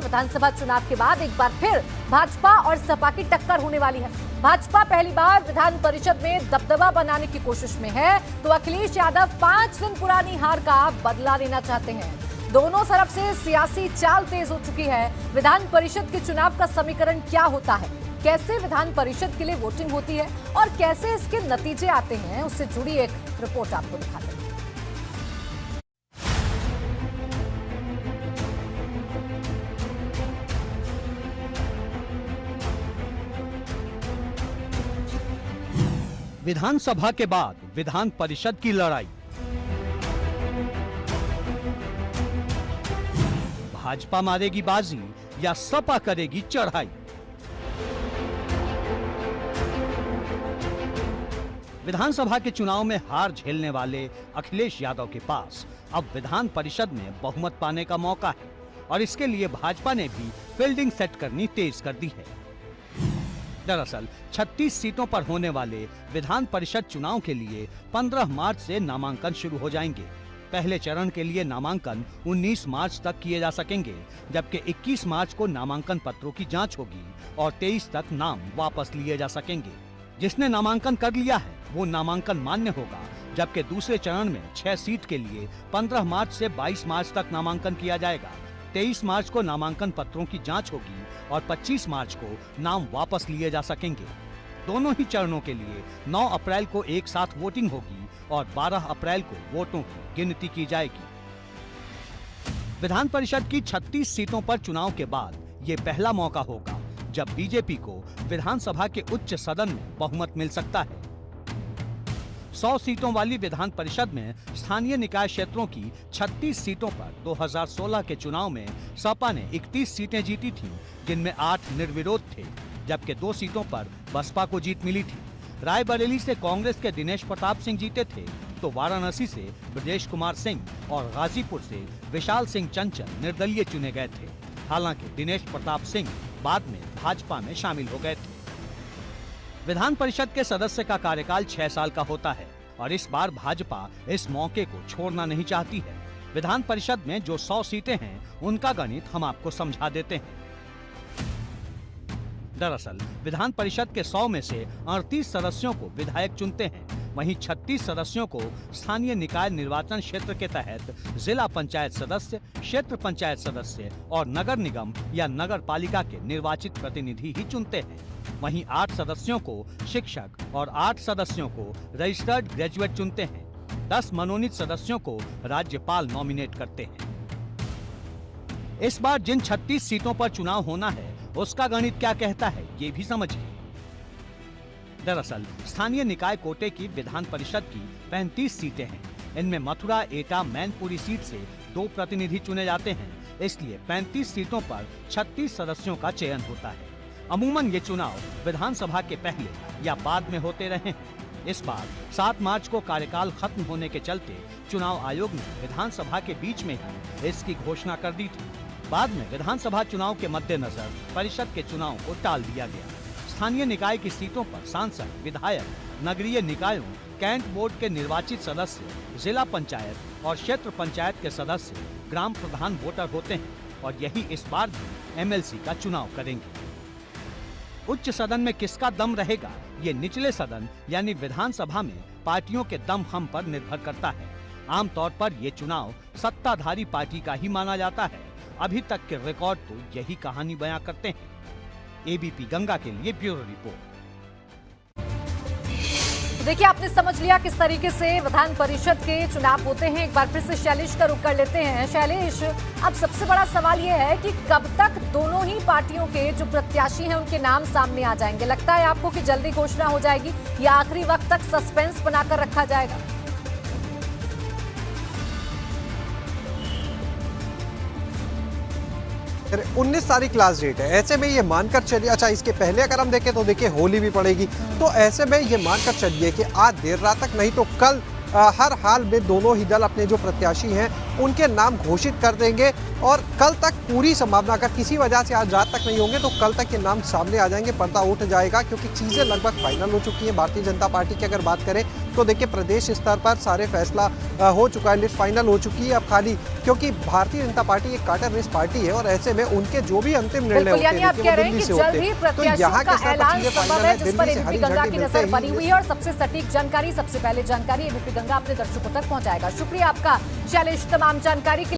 विधानसभा चुनाव के बाद एक बार फिर भाजपा और सपा की टक्कर होने वाली है। भाजपा पहली बार विधान परिषद में दबदबा बनाने की कोशिश में है, तो अखिलेश यादव 5 दिन पुरानी हार का बदला लेना चाहते हैं। दोनों तरफ से सियासी चाल तेज हो चुकी है। विधान परिषद के चुनाव का समीकरण क्या होता है, कैसे विधान परिषद के लिए वोटिंग होती है और कैसे इसके नतीजे आते हैं, उससे जुड़ी एक रिपोर्ट आपको दिखाते हैं। विधानसभा के बाद विधान परिषद की लड़ाई। भाजपा मारेगी बाजी या सपा करेगी चढ़ाई। विधानसभा के चुनाव में हार झेलने वाले अखिलेश यादव के पास अब विधान परिषद में बहुमत पाने का मौका है और इसके लिए भाजपा ने भी फील्डिंग सेट करनी तेज कर दी है। दरअसल 36 सीटों पर होने वाले विधान परिषद चुनाव के लिए 15 मार्च से नामांकन शुरू हो जाएंगे। पहले चरण के लिए नामांकन 19 मार्च तक किए जा सकेंगे, जबकि 21 मार्च को नामांकन पत्रों की जांच होगी और 23 तक नाम वापस लिए जा सकेंगे। जिसने नामांकन कर लिया है वो नामांकन मान्य होगा, जबकि दूसरे चरण में 6 सीट के लिए 15 मार्च से 22 मार्च तक नामांकन किया जाएगा। 23 मार्च को नामांकन पत्रों की जांच होगी और 25 मार्च को नाम वापस लिए जा सकेंगे। दोनों ही चरणों के लिए 9 अप्रैल को एक साथ वोटिंग होगी और 12 अप्रैल को वोटों की गिनती की जाएगी। विधान परिषद की 36 सीटों पर चुनाव के बाद ये पहला मौका होगा जब बीजेपी को विधानसभा के उच्च सदन में बहुमत मिल सकता है। 100 सीटों वाली विधान परिषद में स्थानीय निकाय क्षेत्रों की 36 सीटों पर 2016 के चुनाव में सपा ने 31 सीटें जीती थीं, जिनमें 8 निर्विरोध थे, जबकि 2 सीटों पर बसपा को जीत मिली थी। रायबरेली से कांग्रेस के दिनेश प्रताप सिंह जीते थे, तो वाराणसी से ब्रजेश कुमार सिंह और गाजीपुर से विशाल सिंह चंचल निर्दलीय चुने गए थे। हालांकि दिनेश प्रताप सिंह बाद में भाजपा में शामिल हो गए थे। विधान परिषद के सदस्य का कार्यकाल 6 साल का होता है और इस बार भाजपा इस मौके को छोड़ना नहीं चाहती है। विधान परिषद में जो 100 सीटें हैं उनका गणित हम आपको समझा देते हैं। दरअसल विधान परिषद के 100 में से 38 सदस्यों को विधायक चुनते हैं, वहीं 36 सदस्यों को स्थानीय निकाय निर्वाचन क्षेत्र के तहत जिला पंचायत सदस्य, क्षेत्र पंचायत सदस्य और नगर निगम या नगर पालिका के निर्वाचित प्रतिनिधि ही चुनते हैं। वहीं 8 सदस्यों को शिक्षक और 8 सदस्यों को रजिस्टर्ड ग्रेजुएट चुनते हैं। 10 मनोनीत सदस्यों को राज्यपाल नॉमिनेट करते हैं। इस बार जिन 36 सीटों पर चुनाव होना है उसका गणित क्या कहता है ये भी समझिए। दरअसल स्थानीय निकाय कोटे की विधान परिषद की 35 सीटें हैं। इनमें मथुरा, एटा, मैनपुरी सीट से 2 प्रतिनिधि चुने जाते हैं, इसलिए 35 सीटों पर 36 सदस्यों का चयन होता है। अमूमन ये चुनाव विधानसभा के पहले या बाद में होते रहे हैं। इस बार 7 मार्च को कार्यकाल खत्म होने के चलते चुनाव आयोग ने विधानसभा के बीच में ही इसकी घोषणा कर दी थी। बाद में विधानसभा चुनाव के मद्देनजर परिषद के चुनाव को टाल दिया गया। स्थानीय निकाय की सीटों पर सांसद, विधायक, नगरीय निकायों, कैंट बोर्ड के निर्वाचित सदस्य, जिला पंचायत और क्षेत्र पंचायत के सदस्य ग्राम प्रधान वोटर होते हैं और यही इस बार भी एमएलसी का चुनाव करेंगे। उच्च सदन में किसका दम रहेगा, ये निचले सदन यानी विधानसभा में पार्टियों के दम खम पर निर्भर करता है। आमतौर पर ये चुनाव सत्ताधारी पार्टी का ही माना जाता है। अभी तक के रिकॉर्ड तो यही कहानी बयां करते हैं। एबीपी गंगा के लिए ब्यूरो रिपोर्ट। देखिए, आपने समझ लिया किस तरीके से विधान परिषद के चुनाव होते हैं। एक बार फिर से शैलेश का रुख कर लेते हैं। शैलेश, अब सबसे बड़ा सवाल यह है कि कब तक दोनों ही पार्टियों के जो प्रत्याशी हैं उनके नाम सामने आ जाएंगे? लगता है आपको कि जल्दी घोषणा हो जाएगी या आखिरी वक्त तक सस्पेंस बनाकर रखा जाएगा? 19 तारीख लास्ट डेट है। ऐसे में ये मानकर चलिए, अच्छा इसके पहले अगर हम देखें तो देखिए होली भी पड़ेगी, तो ऐसे में ये मानकर चलिए कि आज देर रात तक नहीं तो कल हर हाल में दोनों ही दल अपने जो प्रत्याशी हैं उनके नाम घोषित कर देंगे और कल तक पूरी संभावना, अगर किसी वजह से आज रात तक नहीं होंगे तो कल तक ये नाम सामने आ जाएंगे, पर्दा उठ जाएगा, क्योंकि चीज़ें लगभग फाइनल हो चुकी हैं। भारतीय जनता पार्टी की अगर बात करें तो देखिए प्रदेश स्तर पर सारे फैसला हो चुका है, लिस्ट फाइनल हो चुकी है। अब खाली क्योंकि भारतीय जनता पार्टी एक कार्टर रेस पार्टी है और ऐसे में उनके जो भी अंतिम निर्णय होते हैं आप कह रहे हैं कि जल्द ही प्रत्याशियों का ऐलान संभव है, जिस पर एबीपी गंगा की नजर बनी हुई है और सबसे सटीक जानकारी, सबसे पहले जानकारी एबीपी गंगा अपने दर्शकों तक पहुंचाएगा। शुक्रिया आपका शैलेश तमाम जानकारी के लिए।